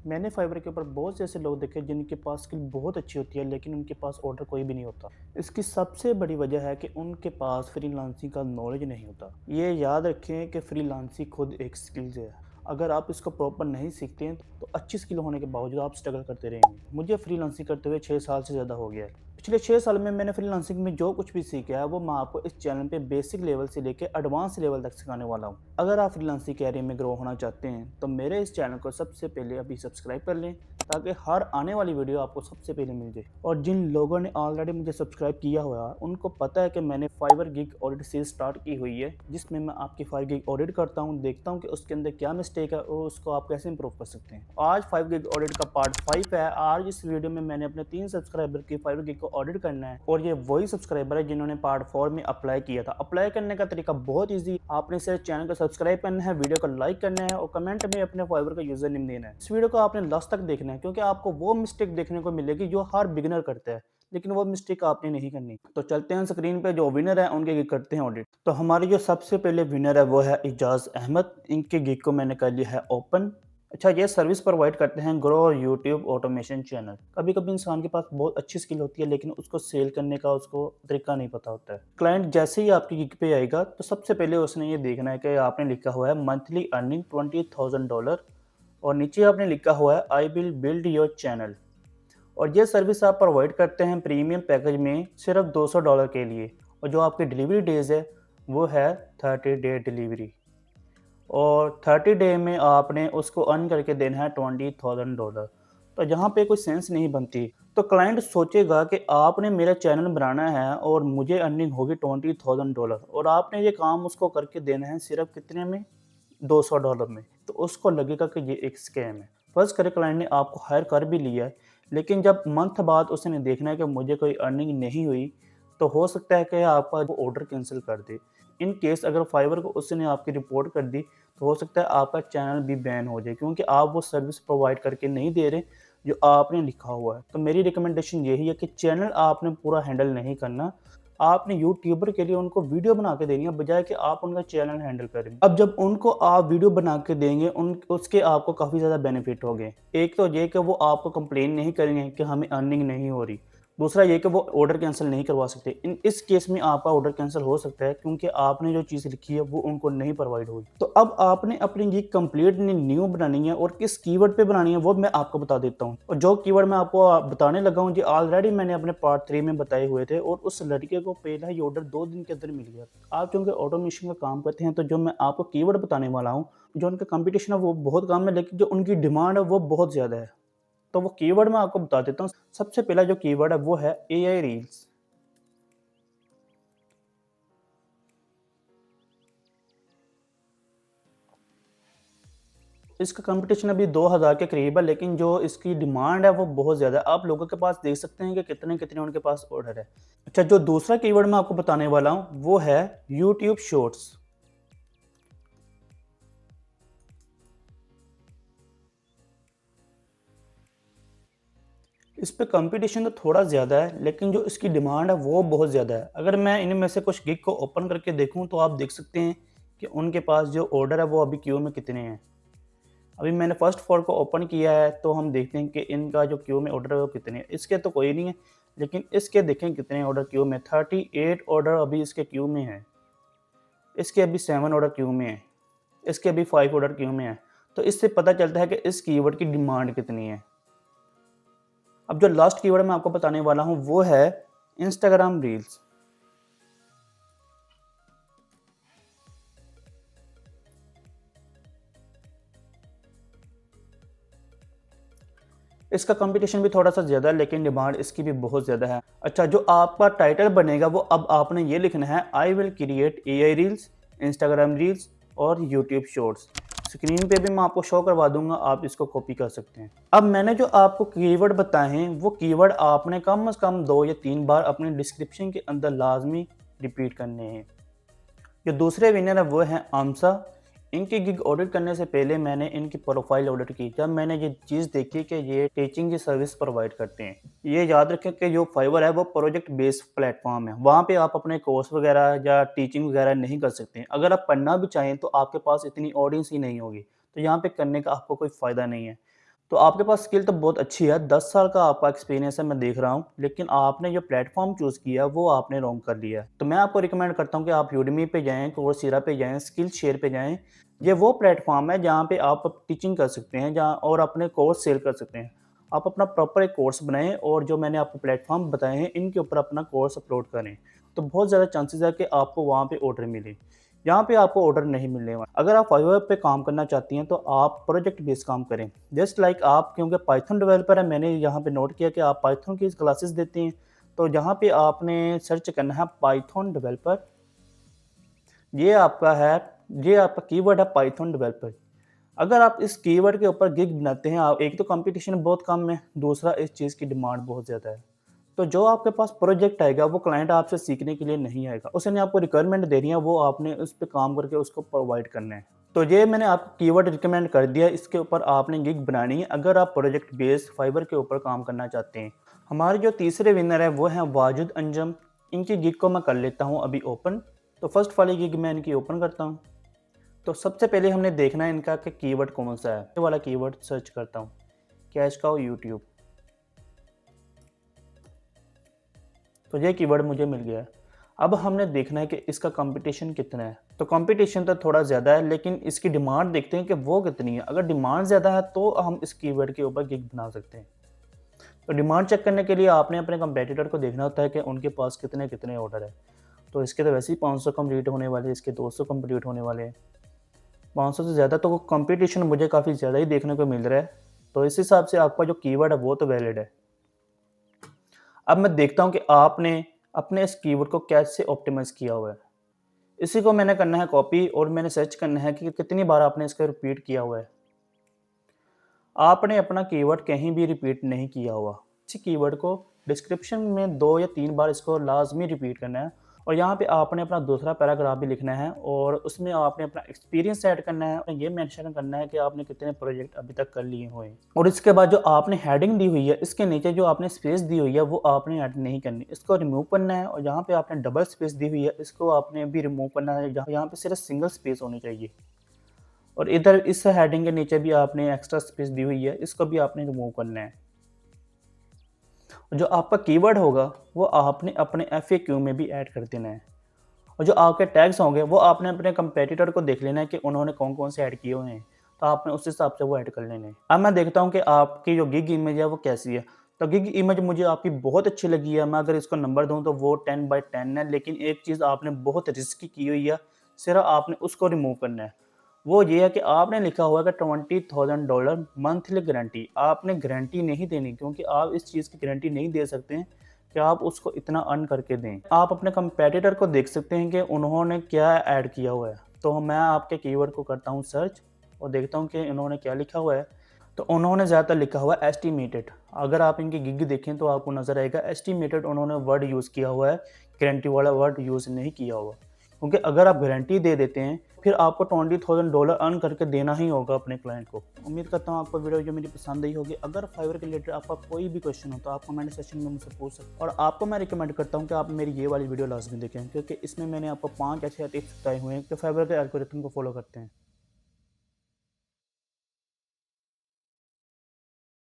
मैंने फाइवर के ऊपर बहुत से ऐसे लोग देखे जिनके पास स्किल बहुत अच्छी होती है लेकिन उनके पास ऑर्डर कोई भी नहीं होता। इसकी सबसे बड़ी वजह है कि उनके पास फ्रीलांसिंग का नॉलेज नहीं होता। ये याद रखें कि फ्रीलांसिंग खुद एक स्किल्स है। अगर आप इसको प्रॉपर नहीं सीखते हैं तो अच्छी स्किल होने के बावजूद आप स्ट्रगल करते रहेंगे। मुझे फ्रीलांसिंग करते हुए 6 साल से ज़्यादा हो गया है। पिछले 6 साल में मैंने फ्रीलांसिंग में जो कुछ भी सीखा है वो मैं आपको इस चैनल पे बेसिक लेवल से लेकर एडवांस लेवल तक सिखाने वाला हूँ। अगर आप फ्रीलांसिंग कैरियर में ग्रो होना चाहते हैं तो मेरे इस चैनल को सबसे पहले अभी सब्सक्राइब कर लें ताकि हर आने वाली वीडियो आपको सबसे पहले मिल जाए। और जिन लोगों ने ऑलरेडी मुझे सब्सक्राइब किया हुआ है उनको पता है कि मैंने Fiverr gig audit series start की हुई है जिसमें मैं आपकी फाइव गिग ऑडिट करता हूँ, देखता हूँ कि उसके अंदर क्या मिस्टेक है और उसको आप कैसे इंप्रूव कर सकते हैं। आज 5 गिग ऑडिट का पार्ट 5 है। आज इस वीडियो में मैंने अपने 3 सब्सक्राइबर की 5 गिग को ऑडिट करना है और ये वही सब्सक्राइबर है जिन्होंने पार्ट 4 में अप्लाई किया था। अप्लाई करने का तरीका बहुत ईजी, आपने सिर्फ चैनल को सब्सक्राइब करना है, वीडियो को लाइक करना है और कमेंट में अपने फाइवर का यूजर नेम देना है। इस वीडियो को आपने लास्ट तक देखना है क्योंकि आपको वो मिस्टेक देखने को मिलेगी जो हर बिगिनर करता है, लेकिन वो मिस्टेक आपने नहीं करनी। तो चलते हैं स्क्रीन पे जो विनर है उनके गिग करते हैं ऑडिट। तो हमारे जो सबसे पहले विनर है वो है इजाज अहमद। इनके गिग को मैंने कर लिया है ओपन। अच्छा, ये सर्विस प्रोवाइड करते हैं ग्रो और यूट्यूब ऑटोमेशन चैनल। कभी कभी इंसान के पास बहुत अच्छी स्किल होती है लेकिन उसको सेल करने का उसको तरीका नहीं पता होता है। क्लाइंट जैसे ही आपकी गिग पे आएगा तो सबसे पहले उसने ये देखना है कि आपने लिखा हुआ है मंथली अर्निंग $20,000 और नीचे आपने लिखा हुआ है I will build your channel. और ये सर्विस आप प्रोवाइड करते हैं प्रीमियम पैकेज में सिर्फ $200 के लिए और जो आपकी डिलीवरी डेज है वो है 30 डे डिलीवरी और 30 डे में आपने उसको अर्न करके देना है $20,000। तो यहाँ पे कोई सेंस नहीं बनती। तो क्लाइंट सोचेगा कि आपने मेरा चैनल बनाना है और मुझे अर्निंग होगी $20,000 और आपने ये काम उसको करके देना है सिर्फ कितने में, $200 में। तो उसको लगेगा कि ये एक स्कैम है। फर्स्ट करे क्लाइंट ने आपको हायर कर भी लिया है लेकिन जब मंथ बाद उसने देखना है कि मुझे कोई अर्निंग नहीं हुई तो हो सकता है कि आपका वो ऑर्डर कैंसिल कर दे। इन केस अगर फाइवर को उसने आपकी रिपोर्ट कर दी तो हो सकता है आपका चैनल भी बैन हो जाए क्योंकि आप वो सर्विस प्रोवाइड करके नहीं दे रहे जो आपने लिखा हुआ है। तो मेरी रिकमेंडेशन यही है कि चैनल आपने पूरा हैंडल नहीं करना, आपने यूट्यूबर के लिए उनको वीडियो बना के देनी है बजाय कि आप उनका चैनल हैंडल करें। अब जब उनको आप वीडियो बना के देंगे उन उसके आपको काफ़ी ज़्यादा बेनिफिट होंगे। एक तो ये कि वो आपको कंप्लेन नहीं करेंगे कि हमें अर्निंग नहीं हो रही। दूसरा ये कि वो ऑर्डर कैंसिल नहीं करवा सकते। इस केस में आपका ऑर्डर कैंसिल हो सकता है क्योंकि आपने जो चीज़ लिखी है वो उनको नहीं प्रोवाइड हुई। तो अब आपने अपनी ये कंप्लीट न्यू बनानी है और किस कीवर्ड पे बनानी है वो मैं आपको बता देता हूँ। और जो कीवर्ड मैं आपको बताने लगा हूँ जी ऑलरेडी मैंने अपने पार्ट 3 में बताए हुए थे और उस लड़के को पहला ही ऑर्डर 2 दिन के अंदर मिल गया। आप क्योंकि ऑटोमेशन का काम करते हैं तो जो मैं आपको कीवर्ड बताने वाला हूँ, जो उनका कंपटीशन है वो बहुत कम है लेकिन जो उनकी डिमांड है वो बहुत ज़्यादा है। तो वो कीवर्ड मैं आपको बता देता हूँ। सबसे पहला जो कीवर्ड है वो है एआई रील्स। इसका कंपटीशन अभी 2000 के करीब है लेकिन जो इसकी डिमांड है वो बहुत ज़्यादा है। आप लोगों के पास देख सकते हैं कि कितने-कितने उनके पास ऑर्डर है। अच्छा, जो दूसरा कीवर्ड मैं आपको बताने वाला हूँ वो है यूट्यूब शॉर्ट्स। इस पे कंपटीशन तो थोड़ा ज़्यादा है लेकिन जो इसकी डिमांड है वो बहुत ज़्यादा है। अगर मैं इनमें से कुछ गिग को ओपन करके देखूँ तो आप देख सकते हैं कि उनके पास जो ऑर्डर है वो अभी क्यू में कितने हैं। अभी मैंने फर्स्ट 4 को ओपन किया है तो हम देखते हैं कि इनका जो क्यू में ऑर्डर है वो कितने हैं। इसके तो कोई नहीं है लेकिन इसके देखें कितने ऑर्डर क्यू में, 38 ऑर्डर अभी इसके क्यू में हैं। इसके अभी 7 ऑर्डर क्यू में हैं। इसके अभी 5 ऑर्डर क्यू में हैं। तो इससे पता चलता है कि इस कीवर्ड की डिमांड कितनी है। अब जो लास्ट कीवर्ड मैं आपको बताने वाला हूँ वो है इंस्टाग्राम रील्स। इसका कंपटीशन भी थोड़ा-सा ज़्यादा है लेकिन डिमांड इसकी भी बहुत ज़्यादा है। अच्छा, जो आपका टाइटल बनेगा वो अब आपने ये लिखना है I will create AI reels, Instagram reels और यूट्यूब शॉर्ट्स। स्क्रीन पे भी मैं आपको शो करवा दूँगा, आप इसको कॉपी कर सकते हैं। अब मैंने जो आपको कीवर्ड बताए हैं वो कीवर्ड आपने कम से कम 2 या 3 बार अपने डिस्क्रिप्शन के अंदर लाज़मी रिपीट करने हैं। जो दूसरे विनर है वो हैं आमसा। इनकी गिग ऑडिट करने से पहले मैंने इनकी प्रोफाइल ऑडिट की। जब मैंने ये चीज़ देखी कि ये टीचिंग की सर्विस प्रोवाइड करते हैं। ये याद रखें कि जो फाइवर है वो प्रोजेक्ट बेस्ड प्लेटफॉर्म है। वहाँ पे आप अपने कोर्स वगैरह या टीचिंग वगैरह नहीं कर सकते। अगर आप पढ़ना भी चाहें तो आपके पास इतनी ऑडियंस ही नहीं होगी। तो यहाँ पे करने का आपको कोई फ़ायदा नहीं है। तो आपके पास स्किल तो बहुत अच्छी है, 10 साल का आपका एक्सपीरियंस है मैं देख रहा हूँ, लेकिन आपने जो प्लेटफ़ॉर्म चूज़ किया वो आपने रॉन्ग कर लिया है। तो मैं आपको रिकमेंड करता हूँ कि आप यूडेमी पे जाएँ, कोर्सेरा पे जाएँ, स्किलशेयर पे जाएँ। ये वो प्लेटफ़ॉर्म है जहाँ पे आप टीचिंग कर सकते हैं जहाँ और अपने कोर्स सेल कर सकते हैं। आप अपना प्रॉपर एक कोर्स बनाएँ और जो मैंने आपको प्लेटफ़ॉर्म बताए हैं इनके ऊपर अपना कोर्स अपलोड करें। तो बहुत ज़्यादा चांसेज़ है कि आपको वहाँ पे ऑर्डर मिले। यहाँ पे आपको ऑर्डर नहीं मिलने वाला। अगर आप फाइवर पे काम करना चाहती हैं तो आप प्रोजेक्ट बेस्ड काम करें। जस्ट लाइक आप क्योंकि पाइथन डेवलपर है, मैंने यहाँ पे नोट किया कि आप पाइथन की क्लासेस देती हैं। तो जहाँ पे आपने सर्च करना है पाइथन डेवलपर, ये आपका है, ये आपका कीवर्ड है पाइथन डेवलपर। अगर आप इस कीवर्ड के ऊपर गिग बनाते हैं, आप एक तो कंपटीशन बहुत कम है, दूसरा इस चीज़ की डिमांड बहुत ज़्यादा है। तो जो आपके पास प्रोजेक्ट आएगा वो क्लाइंट आपसे सीखने के लिए नहीं आएगा। उसने आपको रिक्वायरमेंट देनी है, वो आपने उस पे काम करके उसको प्रोवाइड करना है। तो ये मैंने आपको कीवर्ड रिकमेंड कर दिया, इसके ऊपर आपने गिग बनानी है अगर आप प्रोजेक्ट बेस्ड फाइवर के ऊपर काम करना चाहते हैं। हमारे जो तीसरे विनर है वो हैं वाजिद अंजम। इनकी गिग को मैं कर लेता हूँ अभी ओपन। तो फर्स्ट वाली गिग मैं इनकी ओपन करता हूँ। तो सबसे पहले हमने देखना है इनका कि कीवर्ड कौन सा है। ये वाला कीवर्ड सर्च करता हूँ, कैश काउ यूट्यूब। तो ये कीवर्ड मुझे मिल गया है। अब हमने देखना है कि इसका कंपटीशन कितना है। तो कंपटीशन तो थोड़ा ज़्यादा है, लेकिन इसकी डिमांड देखते हैं कि वो कितनी है। अगर डिमांड ज़्यादा है तो हम इस कीवर्ड के ऊपर गिग बना सकते हैं। तो डिमांड चेक करने के लिए आपने अपने कंपेटिटर को देखना होता है कि उनके पास कितने कितने ऑर्डर है। तो इसके तो वैसे ही 500 कंप्लीट होने वाले हैं, इसके 200 कंप्लीट होने वाले हैं। 500 से ज़्यादा, तो कंपटीशन मुझे काफ़ी ज़्यादा ही देखने को मिल रहा है। तो इस हिसाब से आपका जो कीवर्ड है वो तो वैलिड है। अब मैं देखता हूँ कि आपने अपने इस कीवर्ड को कैसे ऑप्टिमाइज़ किया हुआ है। इसी को मैंने करना है कॉपी और मैंने सर्च करना है कि कितनी बार आपने इसको रिपीट किया हुआ है। आपने अपना कीवर्ड कहीं भी रिपीट नहीं किया हुआ। इसी कीवर्ड को डिस्क्रिप्शन में 2 या 3 बार इसको लाज़मी रिपीट करना है और यहाँ पे आपने अपना दूसरा पैराग्राफ भी लिखना है और उसमें आपने अपना एक्सपीरियंस ऐड करना है और ये मेंशन करना है कि आपने कितने प्रोजेक्ट अभी तक कर लिए हुए हैं। और इसके बाद जो आपने हेडिंग दी हुई है, इसके नीचे जो आपने स्पेस दी हुई है वो आपने ऐड नहीं करनी, इसको रिमूव करना है। और यहाँ पे आपने डबल स्पेस दी हुई है, इसको आपने भी रिमूव करना है। यहाँ पे सिर्फ सिंगल स्पेस होनी चाहिए। और इधर इस हेडिंग के नीचे भी आपने एक्स्ट्रा स्पेस दी हुई है, इसको भी आपने रिमूव करना है। जो आपका कीवर्ड होगा वो आपने अपने एफएक्यू में भी ऐड कर देना है। और जो आपके टैग्स होंगे वो आपने अपने कंपेटिटर को देख लेना है कि उन्होंने कौन कौन से ऐड किए हुए हैं, तो आपने उस हिसाब से वो ऐड कर लेने हैं। अब मैं देखता हूँ कि आपकी जो गिग इमेज है वो कैसी है। तो गिग इमेज मुझे आपकी बहुत अच्छी लगी है। मैं अगर इसको नंबर दूँ तो वो 10/10 है, लेकिन एक चीज़ आपने बहुत रिस्की की हुई है, सिर्फ आपने उसको रिमूव करना है। वो ये है कि आपने लिखा हुआ है कि $20,000 मंथली गारंटी। आपने गारंटी नहीं देनी, क्योंकि आप इस चीज़ की गारंटी नहीं दे सकते हैं कि आप उसको इतना अर्न करके दें। आप अपने कंपेटिटर को देख सकते हैं कि उन्होंने क्या ऐड किया हुआ है। तो मैं आपके कीवर्ड को करता हूँ सर्च और देखता हूँ कि इन्होंने क्या लिखा हुआ है। तो उन्होंने ज़्यादातर लिखा हुआ है एस्टिमेटेड। अगर आप इनकी गिग देखें तो आपको नज़र आएगा एस्टिमेटेड उन्होंने वर्ड यूज़ किया हुआ है, गारंटी वाला वर्ड यूज़ नहीं किया हुआ। क्योंकि अगर आप गारंटी दे देते हैं फिर आपको $20,000 अर्न करके देना ही होगा अपने क्लाइंट को। उम्मीद करता हूँ आपको वीडियो जो मेरी पसंद आई होगी। अगर फाइवर के रिलेटेड आपका कोई भी क्वेश्चन हो तो आप कमेंट सेक्शन में मुझसे पूछ सकते हैं। और आपको मैं रिकमेंड करता हूँ कि आप मेरी ये वाली वीडियो लाजमी देखें, क्योंकि इसमें मैंने आपको 5 ऐसे टिप्स बताए हुए हैं कि फाइवर के एल्गोरिथम को फॉलो करते हैं।